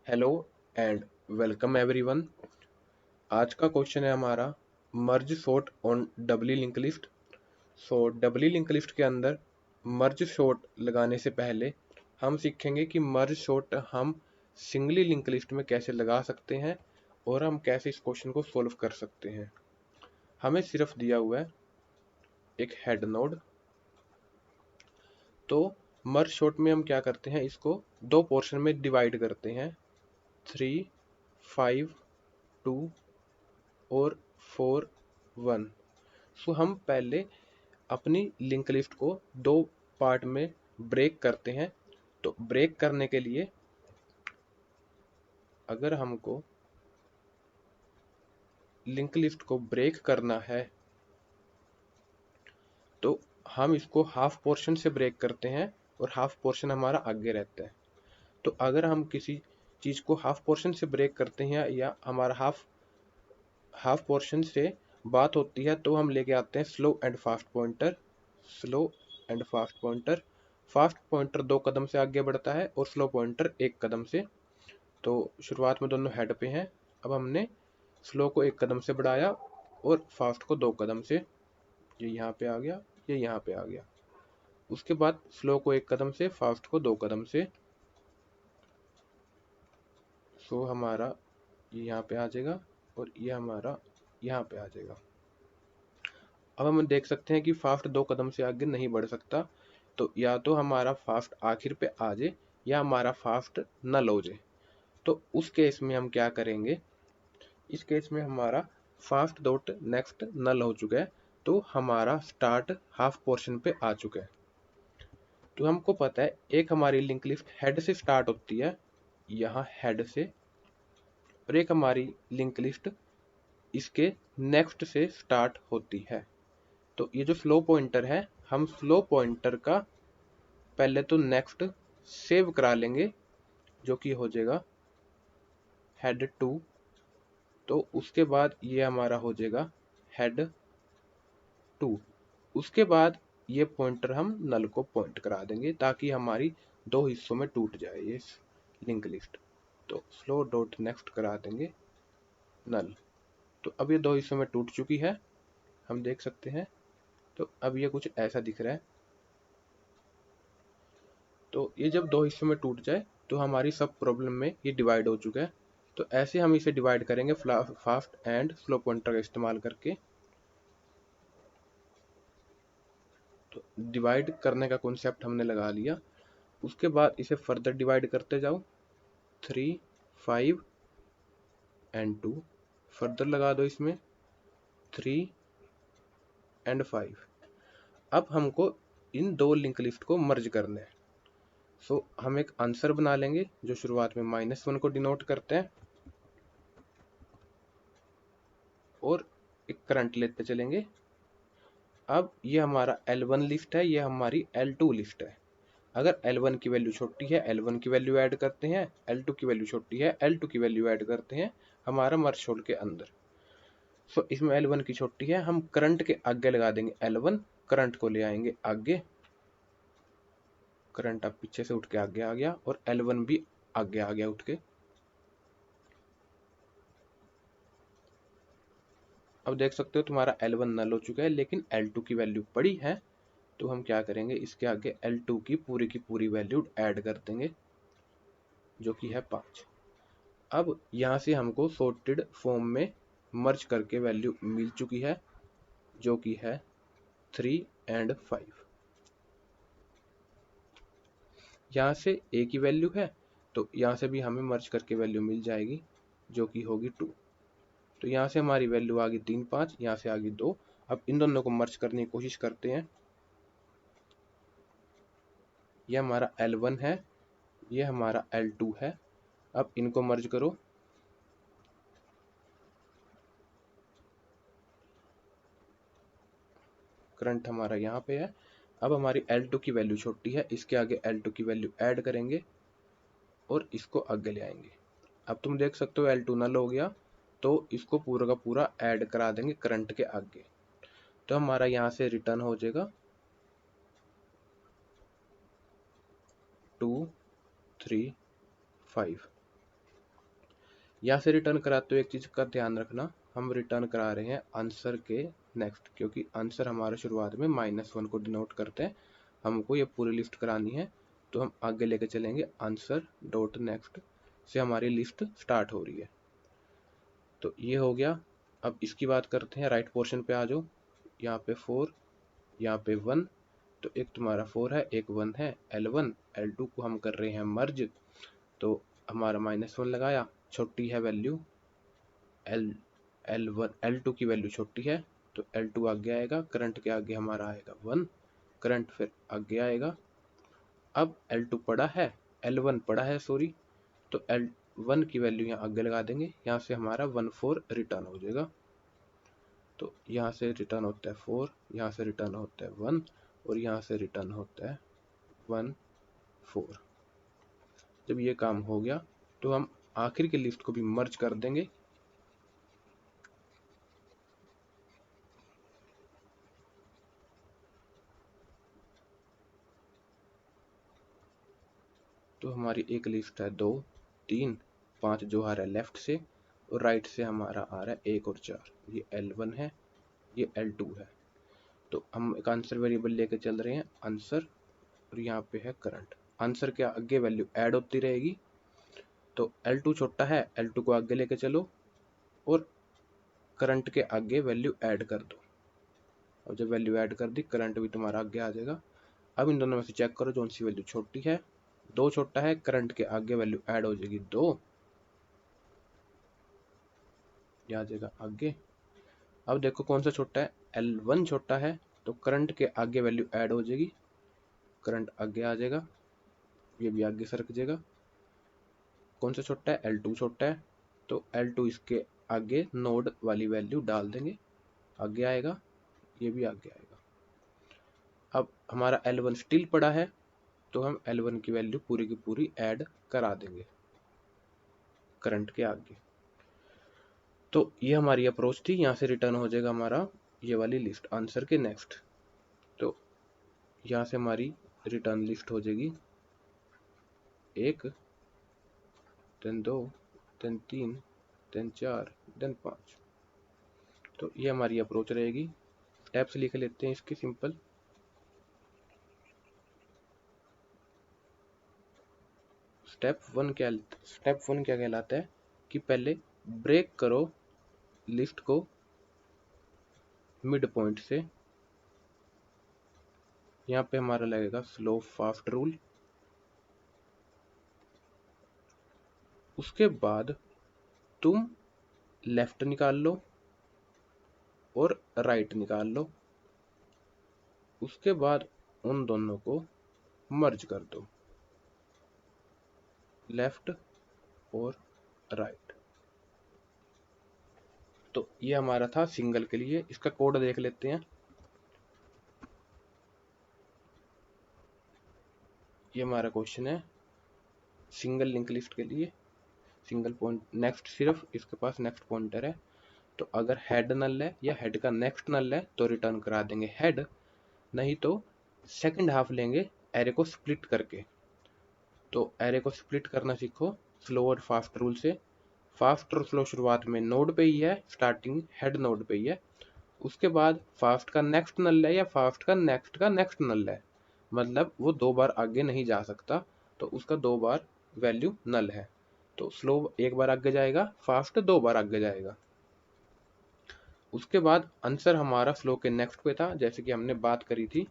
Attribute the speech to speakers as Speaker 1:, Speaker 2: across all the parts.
Speaker 1: Hello and welcome everyone. आज का question है हमारा merge sort on doubly link list. Doubly link list के अंदर मर्ज सॉर्ट लगाने से पहले हम सीखेंगे कि मर्ज सॉर्ट हम सिंगली लिंक लिस्ट में कैसे लगा सकते हैं और हम कैसे इस क्वेश्चन को सॉल्व कर सकते हैं। हमें सिर्फ दिया हुआ है एक हेड नोड। तो मर्ज सॉर्ट में हम क्या करते हैं, इसको दो पोर्शन में डिवाइड करते हैं, 3, 5, 2 और 4, 1। हम पहले अपनी लिंक लिस्ट को दो पार्ट में ब्रेक करते हैं। तो ब्रेक करने के लिए अगर हमको लिंक लिस्ट को ब्रेक करना है तो हम इसको हाफ पोर्शन से ब्रेक करते हैं और हाफ पोर्शन हमारा आगे रहता है। तो अगर हम किसी चीज़ को हाफ पोर्शन से ब्रेक करते हैं या हमारा हाफ पोर्शन से बात होती है तो हम लेके आते हैं slow and fast pointer. Slow and fast pointer, fast pointer 2 कदम से आगे बढ़ता है और स्लो पॉइंटर 1 कदम से। तो शुरुआत में दोनों हेड पे हैं। अब हमने स्लो को 1 कदम से बढ़ाया और फास्ट को 2 कदम से। ये यहाँ पे आ गया, ये यहाँ पे आ गया। उसके बाद स्लो को 1 कदम से, फास्ट को 2 कदम से। हमारा ये यहाँ पे आ जाएगा और ये हमारा यहाँ पे आ जाएगा। अब हम देख सकते हैं कि फास्ट 2 कदम से आगे नहीं बढ़ सकता। तो या तो हमारा फास्ट आखिर पे आ जाए या हमारा फास्ट नल हो जाए। तो उस केस में हम क्या करेंगे, इस केस में हमारा फास्ट डॉट नेक्स्ट नल हो चुका है तो हमारा स्टार्ट हाफ पोर्शन पे आ चुका है। तो हमको पता है एक हमारी लिंक लिस्ट हेड से स्टार्ट होती है, यहाँ हेड से, और एक हमारी लिंक लिस्ट इसके नेक्स्ट से स्टार्ट होती है। तो ये जो स्लो पॉइंटर है, हम स्लो पॉइंटर का पहले तो नेक्स्ट सेव करा लेंगे जो कि हो जाएगा हेड 2। तो उसके बाद ये हमारा हो जाएगा हेड 2। उसके बाद ये पॉइंटर हम नल को पॉइंट करा देंगे ताकि हमारी दो हिस्सों में टूट जाए ये लिंक लिस्ट। तो स्लो डॉट नेक्स्ट करा देंगे नल। तो अब ये दो हिस्सों में टूट चुकी है, हम देख सकते हैं। तो अब ये कुछ ऐसा दिख रहा है। तो ये जब दो हिस्सों में टूट जाए तो हमारी सब प्रॉब्लम में ये डिवाइड हो चुका है। तो ऐसे हम इसे डिवाइड करेंगे फास्ट एंड स्लो पॉइंटर का इस्तेमाल करके। तो डिवाइड करने का कॉन्सेप्ट हमने लगा लिया। उसके बाद इसे फर्दर डिवाइड करते जाओ, 3, 5 एंड 2। फर्दर लगा दो इसमें 3 एंड 5। अब हमको इन दो लिंक लिस्ट को मर्ज करना है। हम एक आंसर बना लेंगे जो शुरुआत में -1 को डिनोट करते हैं और एक करंट लेते चलेंगे। अब ये हमारा L1 लिस्ट है, ये हमारी L2 लिस्ट है। अगर L1 की वैल्यू छोटी है, L1 की वैल्यू ऐड करते हैं, L2 की वैल्यू छोटी है, L2 की वैल्यू ऐड करते हैं हमारा मर्ज सॉर्ट के अंदर। इसमें L1 की छोटी है, हम करंट के आगे लगा देंगे L1, करंट को ले आएंगे आगे। करंट अब पीछे से उठ के आगे आ गया और L1 भी आगे आ गया उठ के। अब देख सकते हो तुम्हारा L1 नल हो चुका है लेकिन L2 की वैल्यू पड़ी है। तो हम क्या करेंगे, इसके आगे L2 की पूरी वैल्यू ऐड कर देंगे जो कि है 5। अब यहाँ से हमको सॉर्टेड फॉर्म में मर्ज करके वैल्यू मिल चुकी है जो कि है 3 एंड 5। यहाँ से a की वैल्यू है तो यहाँ से भी हमें मर्ज करके वैल्यू मिल जाएगी जो कि होगी 2। तो यहाँ से हमारी वैल्यू आ गई 3, 5, यहाँ से आ गई 2। अब इन दोनों को मर्ज करने की कोशिश करते हैं। यह हमारा L1 है, ये हमारा L2 है। अब इनको मर्ज करो। करंट हमारा यहाँ पे है। अब हमारी L2 की वैल्यू छोटी है, इसके आगे L2 की वैल्यू ऐड करेंगे और इसको आगे ले आएंगे। अब तुम देख सकते हो L2 नल हो गया तो इसको पूरा का पूरा ऐड करा देंगे करंट के आगे। तो हमारा यहाँ से रिटर्न हो जाएगा 2, 3, 5। यहाँ से रिटर्न कराते हुए एक चीज़ का ध्यान रखना, हम रिटर्न करा रहे हैं आंसर के नेक्स्ट, क्योंकि आंसर हमारा शुरुआत में -1 को डिनोट करते हैं। हमको ये पूरी लिस्ट करानी है, तो हम आगे लेके चलेंगे आंसर डॉट नेक्स्ट से हमारी लिस्ट स्टार्ट हो रही है। तो ये हो गया। अब इसकी बात करते हैं, राइट पोर्शन पे आ जाओ। यहाँ पे 4, यहाँ पे 1, तो एक तुम्हारा 4 है, एक 1 है। L1 L2 को हम कर रहे हैं मर्ज, तो हमारा -1 लगाया, छोटी है वैल्यू L1 L2 की वैल्यू छोटी है, तो L2 आगे आएगा, करंट के आगे हमारा आएगा 1, करंट फिर आगे आएगा। अब L2 पड़ा है, L1 पड़ा है सॉरी, तो L1 की वैल्यू यहाँ आगे लगा देंगे, यहाँ से हमारा 1 4 रिटर्न हो जाएगा। तो यहाँ से रिटर्न होता है 4, यहाँ से रिटर्न होता है 1, और यहाँ से रिटर्न होता है 1 4। जब ये काम हो गया तो हम आखिर की लिस्ट को भी मर्ज कर देंगे। तो हमारी एक लिस्ट है 2 3 5 जो आ रहा है लेफ्ट से, और राइट से हमारा आ रहा है 1 और 4। ये L1 है, ये L2 है। तो हम एक आंसर वेरिएबल लेके चल रहे हैं, आंसर, और यहाँ पे है करंट। आंसर के आगे वैल्यू ऐड होती रहेगी, तो L2 छोटा है, L2 को आगे लेके चलो और करंट के आगे वैल्यू ऐड कर दो। और जब वैल्यू ऐड कर दी, करंट भी तुम्हारा आगे आ जाएगा। अब इन दोनों में से चेक करो कौन सी वैल्यू छोटी है। 2 छोटा है, करंट के आगे वैल्यू ऐड हो जाएगी 2, आ जाएगा आगे। अब देखो कौन सा छोटा है, L1 छोटा है, तो करंट के आगे वैल्यू ऐड हो जाएगी, करंट आगे आ जाएगा, ये भी आगे सरक जाएगा। कौन सा छोटा है, L2 छोटा है, तो L2 इसके आगे नोड वाली वैल्यू डाल देंगे, आगे आएगा, ये भी आगे आएगा। अब हमारा L1 स्टिल पड़ा है, तो हम L1 की वैल्यू पूरी की पूरी ऐड करा देंगे करंट के आगे। तो ये हमारी अप्रोच थी। यहाँ से रिटर्न हो जाएगा हमारा ये वाली लिस्ट आंसर के नेक्स्ट। तो यहाँ से हमारी रिटर्न लिस्ट हो जाएगी 1 देन 2 देन 3 देन 4 देन 5। तो ये हमारी अप्रोच रहेगी। स्टेप्स लिख लेते हैं इसके सिंपल। स्टेप वन क्या कहलाता है कि पहले ब्रेक करो लिस्ट को मिड पॉइंट से। यहाँ पे हमारा लगेगा स्लो फास्ट रूल। उसके बाद तुम लेफ्ट निकाल लो और राइट निकाल लो। उसके बाद उन दोनों को मर्ज कर दो, लेफ्ट और राइट। तो ये हमारा था सिंगल के लिए। इसका कोड देख लेते हैं। ये हमारा क्वेश्चन है सिंगल लिंक लिस्ट के लिए। सिंगल पॉइंट नेक्स्ट, सिर्फ इसके पास नेक्स्ट पॉइंटर है। तो अगर हेड नल है या हेड का नेक्स्ट नल है तो रिटर्न करा देंगे हेड, नहीं तो सेकंड हाफ लेंगे एरे को स्प्लिट करके। तो एरे को स्प्लिट करना सीखो स्लो और फास्ट रूल से। फास्ट और स्लो शुरुआत में नोड पे ही है, स्टार्टिंग हेड नोड पे ही है। उसके बाद फास्ट का नेक्स्ट नल है या फास्ट का नेक्स्ट नल है, मतलब वो 2 बार आगे नहीं जा सकता, तो उसका 2 बार वैल्यू नल है। तो स्लो 1 बार आगे जाएगा, फास्ट 2 बार आगे जाएगा। उसके बाद आंसर हमारा स्लो के नेक्स्ट पे था, जैसे कि हमने बात करी थी।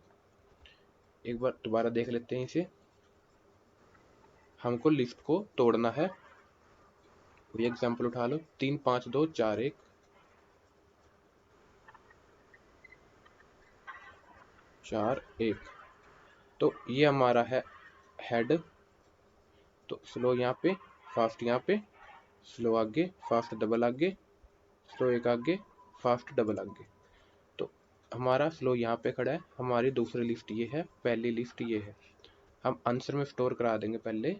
Speaker 1: एक बार दोबारा देख लेते हैं इसे। हमको लिस्ट को तोड़ना है। कोई एग्जाम्पल उठा लो, 3 5 2 4 1 4 1। तो ये हमारा है हेड। तो स्लो यहाँ पे, फास्ट यहाँ पे, स्लो आगे, फास्ट डबल आगे, स्लो एक आगे, फास्ट डबल आगे। तो हमारा स्लो यहाँ पे खड़ा है। हमारी दूसरी लिस्ट ये है, पहली लिस्ट ये है। हम आंसर में स्टोर करा देंगे पहले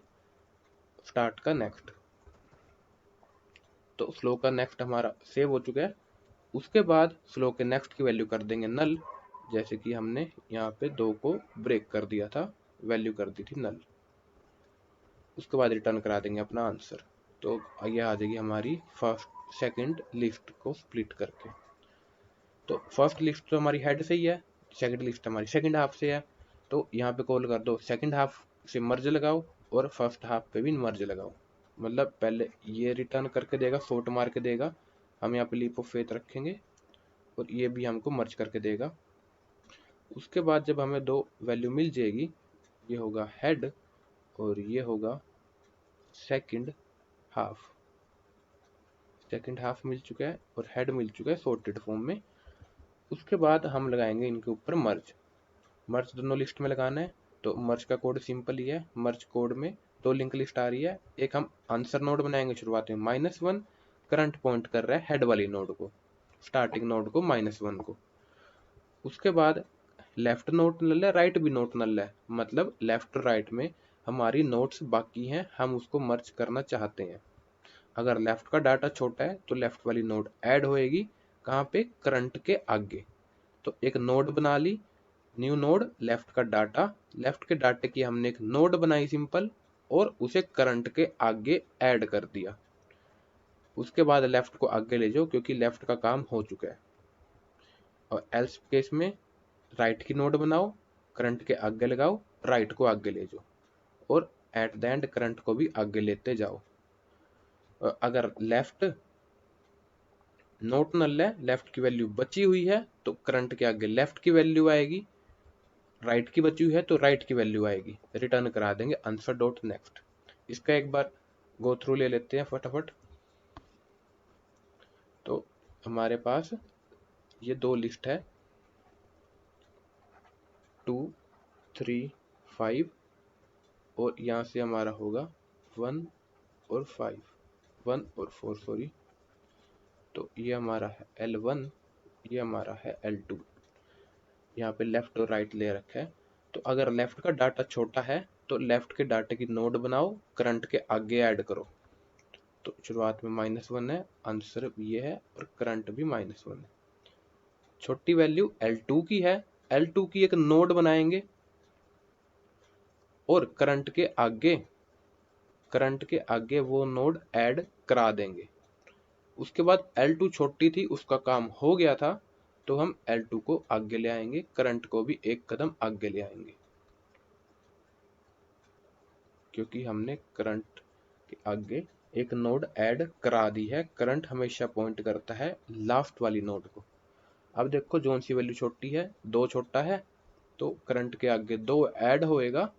Speaker 1: स्टार्ट का नेक्स्ट। तो स्लो का नेक्स्ट हमारा सेव हो चुका है। उसके बाद स्लो के नेक्स्ट की वैल्यू कर देंगे नल, जैसे कि हमने यहाँ पे 2 को ब्रेक कर दिया था, वैल्यू कर दी थी नल। उसके बाद रिटर्न करा देंगे अपना आंसर। तो ये आ जाएगी हमारी फर्स्ट सेकंड लिस्ट को स्प्लिट करके। तो फर्स्ट लिस्ट तो हमारी हेड से ही है, सेकंड लिस्ट हमारी सेकंड हाफ से है, तो यहाँ पे कॉल कर दो सेकंड हाफ से मर्ज लगाओ और फर्स्ट हाफ पे भी मर्ज लगाओ। मतलब पहले ये रिटर्न करके देगा, शॉर्ट मार के देगा, हम यहाँ पे लीप ऑफ फेथ रखेंगे और ये भी हमको मर्ज करके देगा। उसके बाद जब हमें दो वैल्यू मिल जाएगी, ये होगा हेड और ये होगा सेकंड हाफ। सेकंड हाफ मिल चुका है और हेड मिल चुका है सॉर्टेड फॉर्म में। उसके बाद हम लगाएंगे इनके ऊपर मर्ज। मर्ज दोनों लिस्ट में लगाना है, तो मर्ज का कोड सिंपल ही है। मर्ज कोड में दो लिंक लिस्ट आ रही है, एक हम आंसर नोड बनाएंगे शुरुआत में -1, करंट पॉइंट कर रहा है हेड वाली नोड को, स्टार्टिंग नोड को -1 को। उसके बाद लेफ्ट नोट नल है, राइट भी नोट नल है, मतलब लेफ्ट राइट में हमारी नोट्स बाकी हैं, हम उसको मर्ज करना चाहते हैं। अगर लेफ्ट का डाटा छोटा है तो लेफ्ट वाली नोड ऐड होएगी, कहाँ पे, करंट के आगे। तो एक नोड बना ली, न्यू नोड, लेफ्ट का डाटा, लेफ्ट के डाटे की हमने एक नोड बनाई सिंपल और उसे करंट के आगे ऐड कर दिया। उसके बाद लेफ्ट को आगे ले जाओ क्योंकि लेफ्ट का काम हो चुका है। और एल्स केस में राइट की नोड बनाओ, करंट के आगे लगाओ, राइट को आगे ले जाओ और एट द एंड करंट को भी आगे लेते जाओ। और अगर लेफ्ट नोट नल है, लेफ्ट की वैल्यू बची हुई है, तो करंट के आगे लेफ्ट की वैल्यू आएगी, राइट की बची हुई है तो राइट की वैल्यू आएगी, रिटर्न करा देंगे आंसर डॉट नेक्स्ट। इसका एक बार गो थ्रू ले लेते हैं फटाफट। तो हमारे पास ये दो लिस्ट है 2, 3, 5 और यहाँ से हमारा होगा 1 और 5, 1 और 4 सॉरी। तो ये हमारा है L1, ये हमारा है L2। यहाँ पे लेफ्ट और राइट ले रखा है। तो अगर लेफ्ट का डाटा छोटा है तो लेफ्ट के डाटे की नोड बनाओ, करंट के आगे ऐड करो। तो शुरुआत में -1 है, आंसर ये है और करंट भी -1 है। छोटी वैल्यू L2 की है, L2 की एक नोड बनाएंगे और करंट के आगे वो नोड ऐड करा देंगे। उसके बाद L2 छोटी थी, उसका काम हो गया था, तो हम L2 को आगे ले आएंगे, करंट को भी एक कदम आगे ले आएंगे क्योंकि हमने करंट के आगे एक नोड ऐड करा दी है। करंट हमेशा पॉइंट करता है लास्ट वाली नोड को। अब देखो जोन सी वैल्यू छोटी है, 2 छोटा है, तो करंट के आगे 2 ऐड होएगा।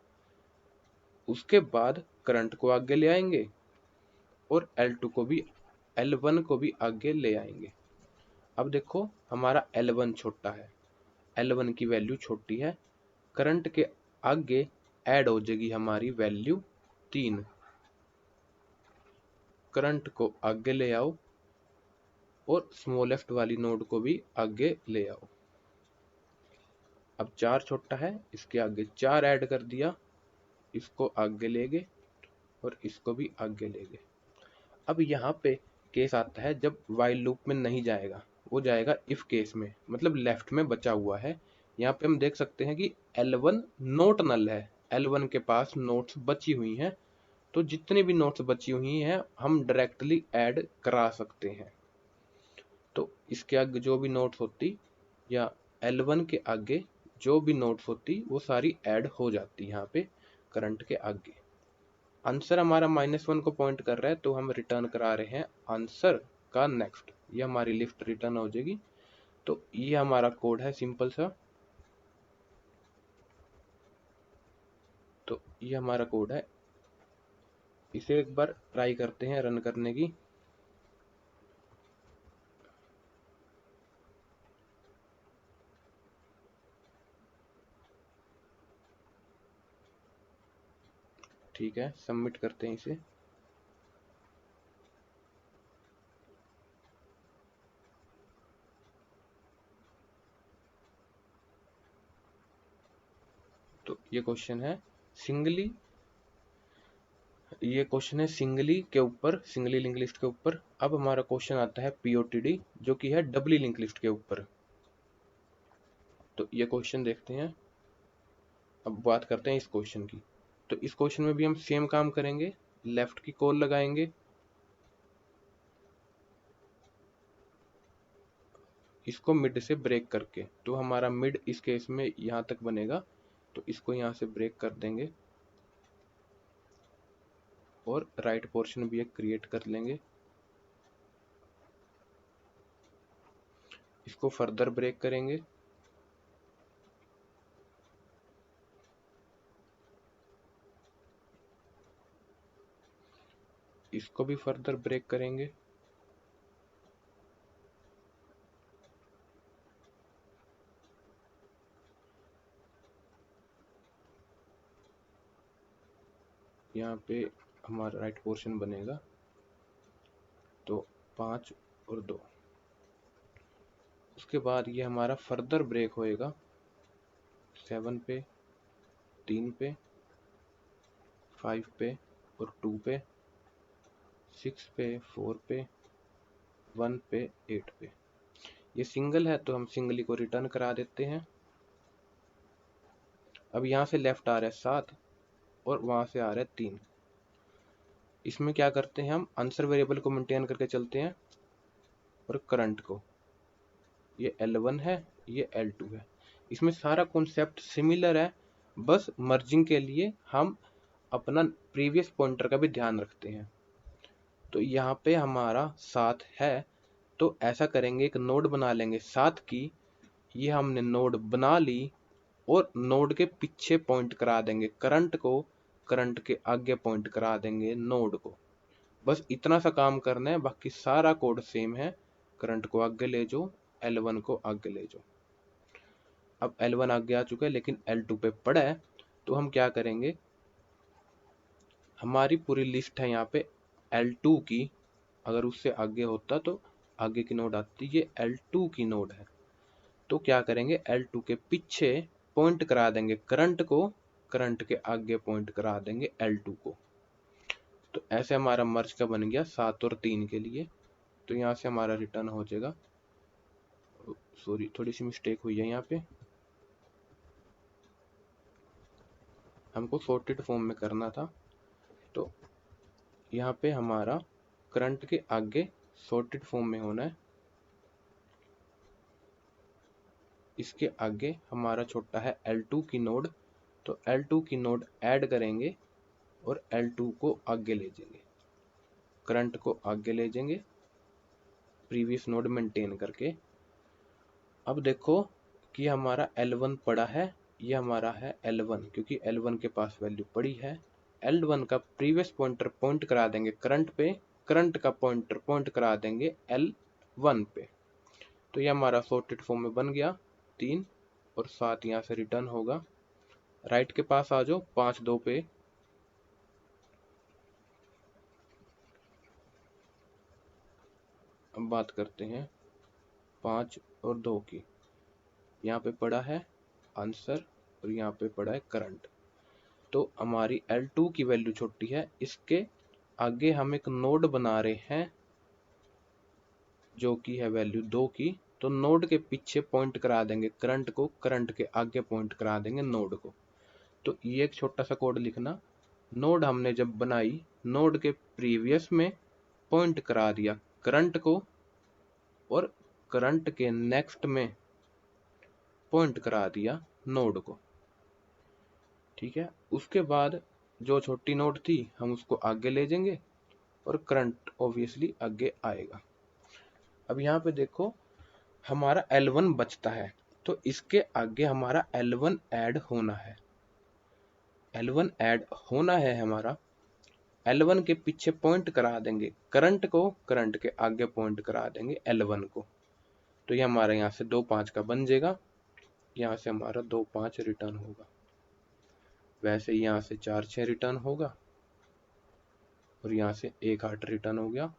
Speaker 1: उसके बाद करंट को आगे ले आएंगे और L2 को भी, L1 को भी आगे ले आएंगे। अब देखो हमारा L1 छोटा है, L1 की वैल्यू छोटी है, करंट के आगे ऐड हो जाएगी हमारी वैल्यू 3। करंट को आगे ले आओ और स्मॉलेस्ट वाली नोड को भी आगे ले आओ। अब 4 छोटा है, इसके आगे 4 ऐड कर दिया, इसको आगे ले गए और इसको भी आगे ले गए। अब यहाँ पे केस आता है जब वाइल लूप में नहीं जाएगा, वो जाएगा इफ केस में, मतलब लेफ्ट में बचा हुआ है। यहाँ पे हम देख सकते हैं कि L1 नोट नल है, L1 के पास नोट्स बची हुई हैं, तो जितनी भी नोट्स बची हुई हैं हम डायरेक्टली ऐड करा सकते हैं। तो इसके आगे जो भी नोट्स होती या L1 के आगे जो भी नोट्स होती वो सारी ऐड हो जाती यहाँ पे करंट के आगे। आंसर हमारा -1 को पॉइंट कर रहा है, तो हम रिटर्न करा रहे हैं आंसर का नेक्स्ट। ये हमारी लिस्ट रिटर्न हो जाएगी। तो ये हमारा कोड है सिंपल सा। तो ये हमारा कोड है, इसे एक बार ट्राई करते हैं रन करने की। ठीक है, सबमिट करते हैं इसे। तो ये क्वेश्चन है सिंगली, ये क्वेश्चन है सिंगली के ऊपर, सिंगली लिंक लिस्ट के ऊपर। अब हमारा क्वेश्चन आता है POTD जो कि है डबली लिंक लिस्ट के ऊपर। तो ये क्वेश्चन देखते हैं। अब बात करते हैं इस क्वेश्चन की। तो इस क्वेश्चन में भी हम सेम काम करेंगे, लेफ्ट की कॉल लगाएंगे इसको मिड से ब्रेक करके। तो हमारा मिड इस केस में यहाँ तक बनेगा, तो इसको यहाँ से ब्रेक कर देंगे और राइट पोर्शन भी एक क्रिएट कर लेंगे। इसको फर्दर ब्रेक करेंगे, इसको भी फर्दर ब्रेक करेंगे, यहाँ पे हमारा राइट पोर्शन बनेगा। तो 5 और 2, उसके बाद ये हमारा फर्दर ब्रेक होएगा 7 पे, 3 पे, 5 पे और 2 पे, 6 पे, 4 पे, 1 पे, 8 पे। ये सिंगल है तो हम सिंगली को रिटर्न करा देते हैं। अब यहाँ से लेफ्ट आ रहा है 7 और वहां से आ रहा है 3। इसमें क्या करते हैं, हम आंसर वेरिएबल को मेंटेन करके चलते हैं और करंट को, ये L1 है, ये L2 है। इसमें सारा कॉन्सेप्ट सिमिलर है, बस मर्जिंग के लिए हम अपना प्रीवियस पॉइंटर का भी ध्यान रखते हैं। तो यहाँ पे हमारा 7 है, तो ऐसा करेंगे, एक नोड बना लेंगे 7 की। ये हमने नोड बना ली और नोड के पीछे पॉइंट करा देंगे करंट को, करंट के आगे पॉइंट करा देंगे नोड को। बस इतना सा काम करना है, बाकी सारा कोड सेम है। करंट को आगे ले जाओ, L1 को आगे ले जाओ। अब L1 आगे आ चुका है लेकिन L2 पे पड़ा है, तो हम क्या करेंगे, हमारी पूरी लिस्ट है यहाँ पे L2 की। अगर उससे आगे होता तो आगे की नोड आती, ये L2 की नोड है। तो क्या करेंगे, L2 के पीछे पॉइंट करा देंगे करंट को, करंट के आगे पॉइंट करा देंगे L2 को। तो ऐसे हमारा मर्ज का बन गया 7 और 3 के लिए। तो यहाँ से हमारा रिटर्न हो जाएगा, सॉरी थोड़ी सी मिस्टेक हुई है यहाँ पे, हमको सॉर्टेड फॉर्म में करना था। तो यहाँ पे हमारा करंट के आगे सॉर्टेड फॉर्म में होना है, इसके आगे हमारा छोटा है L2 की नोड। तो L2 की नोड ऐड करेंगे और L2 को आगे ले जाएंगे, करंट को आगे ले जाएंगे प्रीवियस नोड मेंटेन करके। अब देखो कि हमारा L1 पड़ा है, ये हमारा है L1, क्योंकि L1 के पास वैल्यू पड़ी है। L1 का प्रीवियस पॉइंटर पॉइंट करा देंगे करंट पे, करंट का पॉइंटर पॉइंट करा देंगे L1 पे। तो ये हमारा सॉर्टेड फॉर्म में बन गया। 3 और 7 यहाँ से रिटर्न होगा। राइट के पास आ जाओ 5 2 पे, अब बात करते हैं 5 और 2 की। यहाँ पे पड़ा है आंसर और यहाँ पे पड़ा है करंट। तो हमारी L2 की वैल्यू छोटी है, इसके आगे हम एक नोड बना रहे हैं जो कि है वैल्यू 2 की। तो नोड के पीछे पॉइंट करा देंगे करंट को, करंट के आगे पॉइंट करा देंगे नोड को। तो ये एक छोटा सा कोड लिखना, नोड हमने जब बनाई, नोड के प्रीवियस में पॉइंट करा दिया करंट को और करंट के नेक्स्ट में पॉइंट करा दिया नोड को। ठीक है, उसके बाद जो छोटी नोड थी हम उसको आगे ले जाएंगे और करंट ऑब्वियसली आगे आएगा। अब यहाँ पे देखो हमारा L1 बचता है, तो इसके आगे हमारा L1 ऐड होना है। L1 ऐड होना है हमारा, L1 के पीछे पॉइंट करा देंगे करंट को, करंट के आगे पॉइंट करा देंगे L1 को। तो ये हमारा यहाँ से 2 5 का बन जाएगा, यहाँ से हमारा 2 5 रिटर्न होगा। वैसे यहाँ से 4 6 रिटर्न होगा और यहाँ से 1 8 रिटर्न हो गया,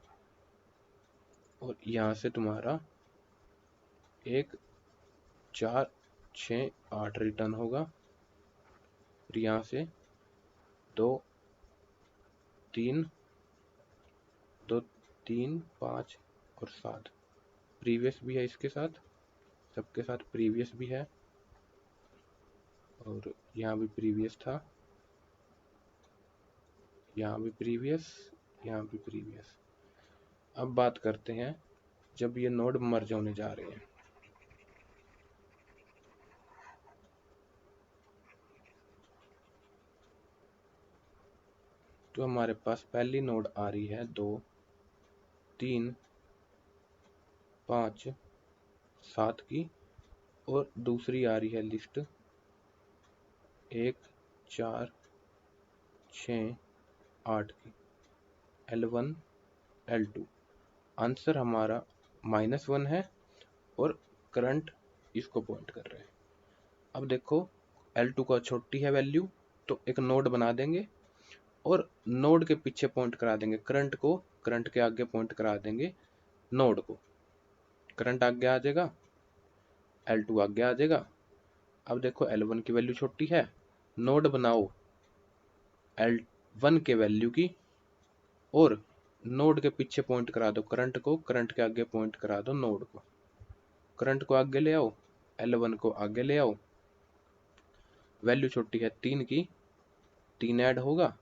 Speaker 1: और यहाँ से तुम्हारा 1 4 6 8 रिटर्न होगा, और यहाँ से 2 3 2 3 5 और 7 प्रीवियस भी है, इसके साथ सबके साथ प्रीवियस भी है, और यहाँ भी प्रीवियस था, यहाँ भी प्रीवियस, यहाँ भी प्रीवियस। अब बात करते हैं जब ये नोड मर्ज होने जा रहे हैं। तो हमारे पास पहली नोड आ रही है 2, 3, 5, 7 की, और दूसरी आ रही है लिस्ट 1, 4, 6, 8 की, L1, L2। आंसर हमारा -1 है और करंट इसको पॉइंट कर रहे हैं। अब देखो L2 का छोटी है वैल्यू, तो एक नोड बना देंगे और नोड के पीछे पॉइंट करा देंगे करंट को, करंट के आगे पॉइंट करा देंगे नोड को। करंट आगे आ जाएगा, L2 आगे आ जाएगा। अब देखो L1 की वैल्यू छोटी है, नोड बनाओ L1 के वैल्यू की और नोड के पीछे पॉइंट करा दो करंट को, करंट के आगे पॉइंट करा दो नोड को। करंट को आगे ले आओ, L1 को आगे ले आओ, वैल्यू छोटी है 3 की, 3 ऐड होगा,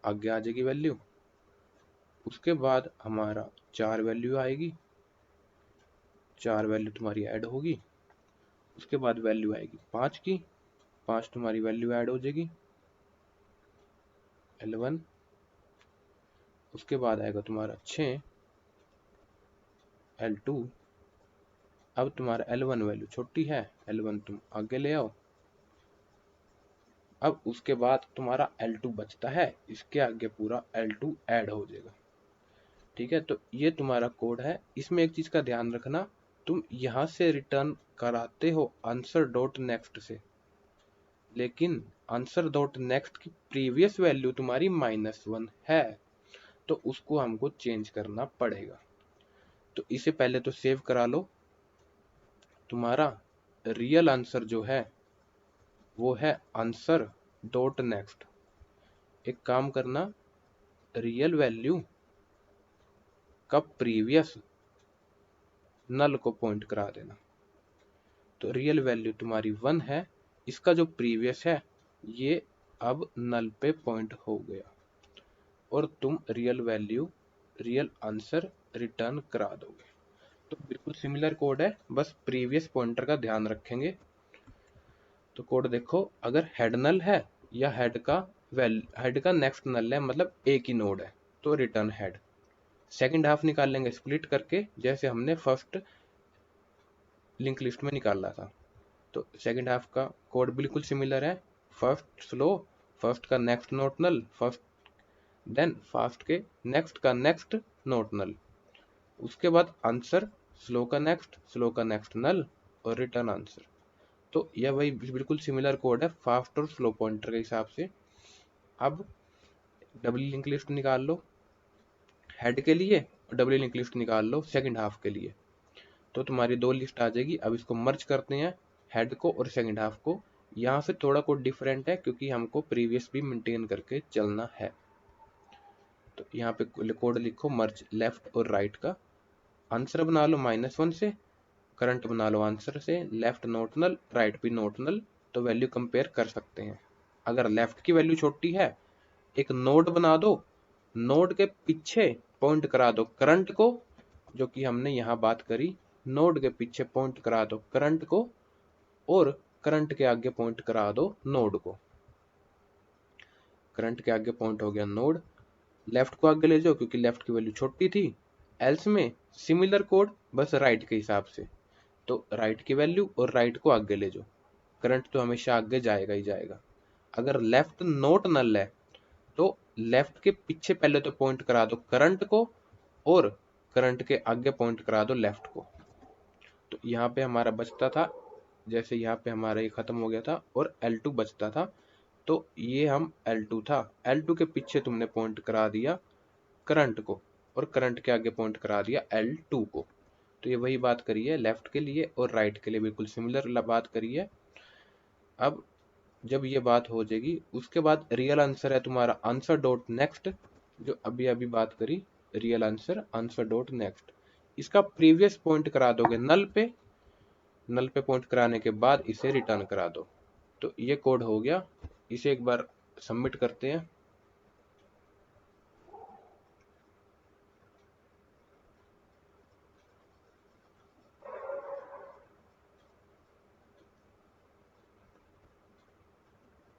Speaker 1: आगे आ जाएगी वैल्यू। उसके बाद हमारा 4 वैल्यू आएगी, 4 वैल्यू तुम्हारी ऐड होगी। उसके बाद वैल्यू आएगी 5 की, 5 तुम्हारी वैल्यू ऐड हो जाएगी L1। उसके बाद आएगा तुम्हारा 6 L2। अब तुम्हारा L1 वैल्यू छोटी है, L1 तुम आगे ले आओ। अब उसके बाद तुम्हारा L2 बचता है, इसके आगे पूरा L2 ऐड हो जाएगा। ठीक है, तो ये तुम्हारा कोड है। इसमें एक चीज का ध्यान रखना, तुम यहां से रिटर्न कराते हो आंसर डॉट नेक्स्ट से, लेकिन आंसर डॉट नेक्स्ट की प्रीवियस वैल्यू तुम्हारी -1 है, तो उसको हमको चेंज करना पड़ेगा। तो इसे पहले तो सेव करा लो। तुम्हारा रियल आंसर जो है वो है आंसर डॉट नेक्स्ट। एक काम करना, रियल वैल्यू का प्रीवियस नल को पॉइंट करा देना। तो रियल वैल्यू तुम्हारी 1 है, इसका जो प्रीवियस है ये अब नल पे पॉइंट हो गया और तुम real value, real answer return करा दोगे। तो बिल्कुल सिमिलर कोड है, बस प्रीवियस पॉइंटर का ध्यान रखेंगे। तो कोड देखो, अगर हेड नल है या हेड का नेक्स्ट नल है, मतलब एक ही नोड है, तो रिटर्न हेड। सेकंड हाफ निकाल लेंगे स्प्लिट करके, जैसे हमने फर्स्ट लिंक लिस्ट में निकाला था। तो सेकंड हाफ का कोड बिल्कुल सिमिलर है। फर्स्ट स्लो, फर्स्ट का नेक्स्ट नोट नल, फर्स्ट देन फास्ट के नेक्स्ट का नेक्स्ट नोट नल। उसके बाद आंसर, स्लो का नेक्स्ट नल और रिटर्न आंसर। तो यह वही बिल्कुल सिमिलर कोड है फास्ट और स्लो पॉइंटर के हिसाब से। अब डबल लिंक लिस्ट निकाल लो हेड के लिए और डबल लिंक लिस्ट निकाल लो सेकंड हाफ के लिए, तो तुम्हारी 2 लिस्ट आ जाएगी। अब इसको मर्ज करते हैं, हेड को और सेकंड हाफ को। यहाँ से थोड़ा कोड डिफरेंट है क्योंकि हमको प्रीवियस भी मेंटेन करके चलना है। तो यहाँ पे कोड लिखो मर्ज लेफ्ट और राइट का। आंसर बना लो -1 से, करंट बना लो आंसर से, लेफ्ट नोट नल राइट भी नोट नल, तो वैल्यू कंपेयर कर सकते हैं। अगर लेफ्ट की वैल्यू छोटी है, एक नोड बना दो, नोड के पीछे पॉइंट करा दो करंट को, जो कि हमने यहाँ बात करी, नोड के पीछे पॉइंट करा दो करंट को और करंट के आगे पॉइंट करा दो नोड को। करंट के आगे पॉइंट हो गया नोड, लेफ्ट को आगे ले जाओ क्योंकि लेफ्ट की वैल्यू छोटी थी। एल्स में सिमिलर कोड, बस राइट के हिसाब से, तो राइट की वैल्यू और राइट को आगे ले जाओ, करंट तो हमेशा आगे जाएगा ही जाएगा। अगर लेफ्ट नोट नल है तो लेफ्ट के पीछे पहले तो पॉइंट करा दो करंट को और करंट के आगे पॉइंट करा दो लेफ्ट को। तो यहाँ पे हमारा बचता था, जैसे यहाँ पे हमारा ये खत्म हो गया था और L2 बचता था, तो ये हम L2 था, L2 के पीछे तुमने पॉइंट करा दिया करंट को और करंट के आगे पॉइंट करा दिया L2 को। तो ये वही बात करी है लेफ्ट के लिए और राइट के लिए, बिल्कुल सिमिलर बात करी है। अब जब ये बात हो जाएगी, उसके बाद रियल आंसर है तुम्हारा आंसर डॉट नेक्स्ट, जो अभी अभी बात करी, real answer answer dot next. इसका प्रीवियस पॉइंट करा दोगे नल पे, नल पे पॉइंट कराने के बाद इसे रिटर्न करा दो। तो ये कोड हो गया, इसे एक बार सबमिट करते हैं।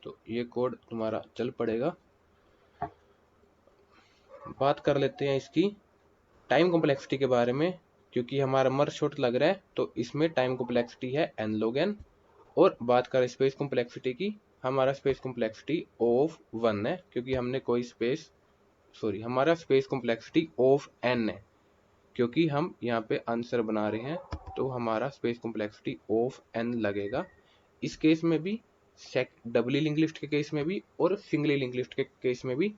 Speaker 1: तो ये कोड तुम्हारा चल पड़ेगा। बात कर लेते हैं इसकी टाइम कॉम्प्लेक्सिटी के बारे में, क्योंकि हमारा मर्ज शॉर्ट लग रहा है तो इसमें टाइम कॉम्प्लेक्सिटी है n log n। और बात करें स्पेस कॉम्प्लेक्सिटी की, हमारा स्पेस कॉम्प्लेक्सिटी ऑफ 1 है, क्योंकि हमने कोई हमारा स्पेस कॉम्प्लेक्सिटी ऑफ n है, क्योंकि हम यहाँ पे आंसर बना रहे हैं, तो हमारा स्पेस कॉम्प्लेक्सिटी ऑफ n लगेगा। इस केस में भी, डबली लिंक लिस्ट के केस में भी और सिंगली लिंक लिस्ट के केस में भी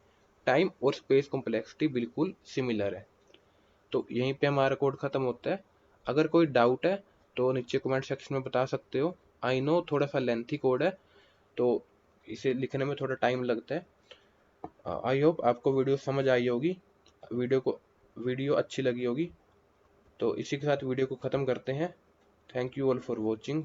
Speaker 1: टाइम और स्पेस कॉम्प्लेक्सिटी बिल्कुल सिमिलर है। तो यहीं पे हमारा कोड खत्म होता है। अगर कोई डाउट है तो नीचे कमेंट सेक्शन में बता सकते हो। आई नो थोड़ा सा लेंथी कोड है, तो इसे लिखने में थोड़ा टाइम लगता है। आई होप आपको वीडियो समझ आई होगी, वीडियो अच्छी लगी होगी। तो इसी के साथ वीडियो को ख़त्म करते हैं। Thank you all for watching.